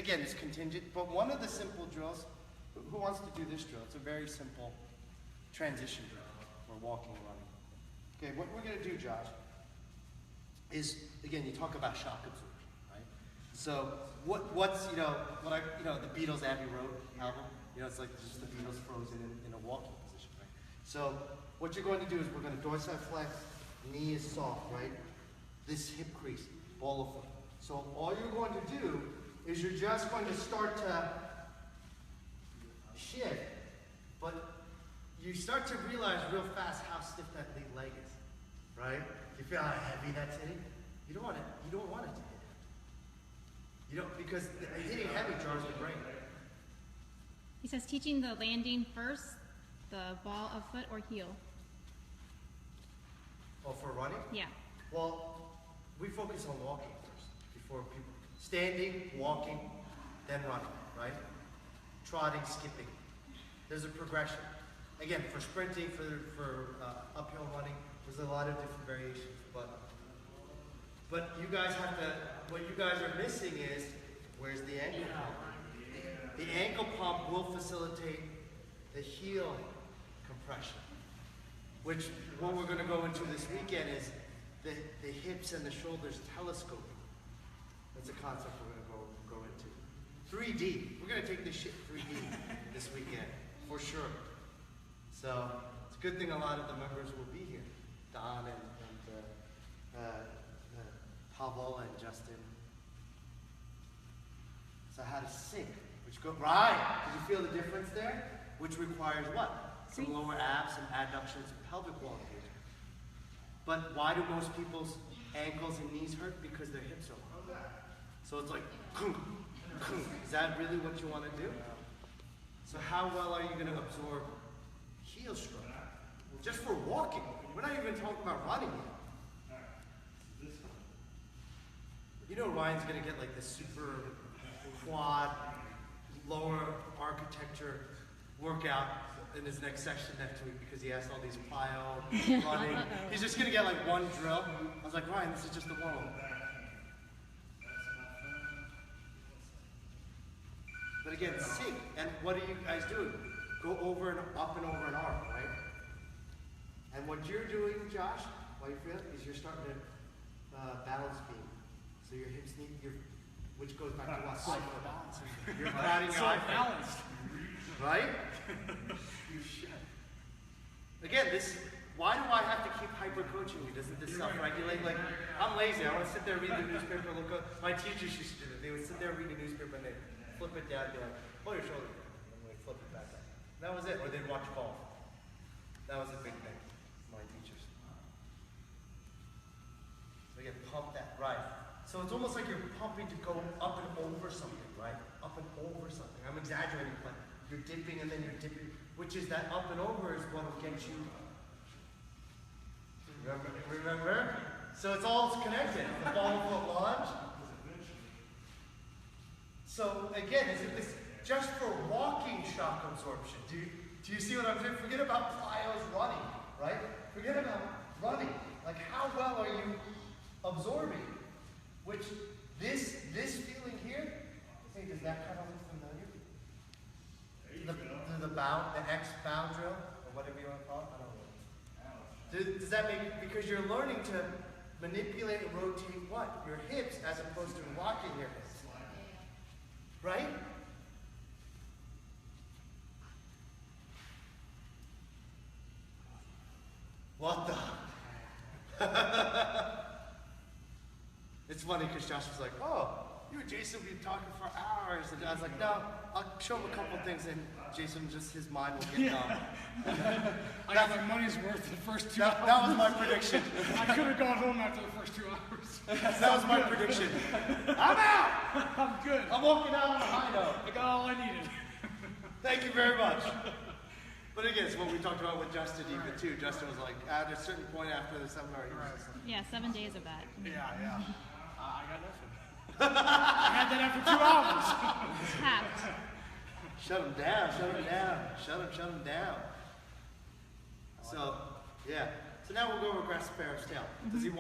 again, it's contingent, but one of the simple drills, who wants to do this drill? It's a very simple transition drill for walking and running. Okay, what we're going to do, Josh, is, again, you talk about shock absorption, right? So what's, the Beatles' Abbey Road album, it's like just the Beatles frozen in a walking position, right? So what you're going to do is we're going to dorsiflex, knee is soft, right? This hip crease, ball of foot. So all you're going to do is you're just going to start to shift, but you start to realize real fast how stiff that lead leg is, right? You feel how heavy that's hitting? You don't want it to hit heavy. Because hitting heavy jars the brain. He says teaching the landing first, the ball of foot or heel. Oh, for running? Yeah. Well, we focus on walking first before people. Standing, walking, then running, right? Trotting, skipping. There's a progression. Again, for sprinting, for uphill running, there's a lot of different variations. But you guys have to, what you guys are missing is, where's the ankle pump? The ankle pump will facilitate the heel compression, which what we're going to go into this weekend is the hips and the shoulders telescoping. That's a concept we're going to go into. 3D. We're going to take this shit 3D this weekend, for sure. So it's a good thing a lot of the members will be here. Don and Pavel and Justin. So how to sink, which go, right, did you feel the difference there? Which requires what? Some lower abs, some adductions, some pelvic wall engagement. But why do most people's ankles and knees hurt? Because their hips are long. So it's like, is that really what you want to do? So how well are you going to absorb heel stroke? Just for walking. We're not even talking about running yet. You know Ryan's going to get like this super quad, lower architecture workout in his next session next week because he has all these plyo, running. He's just going to get like one drill. I was like, Ryan, this is just the one. But again, sink. And what are you guys doing? Go over and up and over an arm, right? And what you're doing, Josh, while you feel it, is you're starting to balance beam. So your hips need which goes back to what? Balance. You're crowding your eye balanced. Right? Again, why do I have to keep hyper coaching you? Doesn't this self-regulate? Like, I'm lazy. I want to sit there, read the newspaper, look up. My teachers used to do that. They would sit there, read the newspaper, and they'd flip it down and be like, pull your shoulder down. And they'd flip it back up. That was it. Or they'd watch golf. That was a big thing. My teachers. So again, pump that, right. So it's almost like you're pumping to go up and over something, right? Up and over something. I'm exaggerating, but you're dipping and then you're dipping, which is that up and over is what will get you. Remember? So it's all connected. The ball foot lunge. So again, is it this just for walking shock absorption? Do you see what I'm saying? Forget about plyos running, right? Forget about running. Like how well are you absorbing? Which this feeling here, hey, does that kind of look familiar? The bow, the X bow drill, or whatever you want to call it, I don't know. Does that make, because you're learning to manipulate and rotate what? Your hips as opposed to rocking your hips. Right? What the? It's funny because Josh was like, oh, you and Jason will be talking for hours. And I was like, no, I'll show him a couple things and Jason, just his mind will get numb. I got my money's worth the first 2 hours. That was my prediction. I could have gone home after the first 2 hours. That was my prediction. I'm out! I'm good. I'm walking out on a high note. I got all I needed. Thank you very much. But again, it's what we talked about with Justin even too. Justin was like, at a certain point after the seminar, he was just like, Yeah, 7 days of that. Yeah. I got nothing. I had that after 2 hours. Tapped. Shut him down, shut him down, shut him down. So, yeah. So now we'll go over grasp Pharaoh's tail. Does he want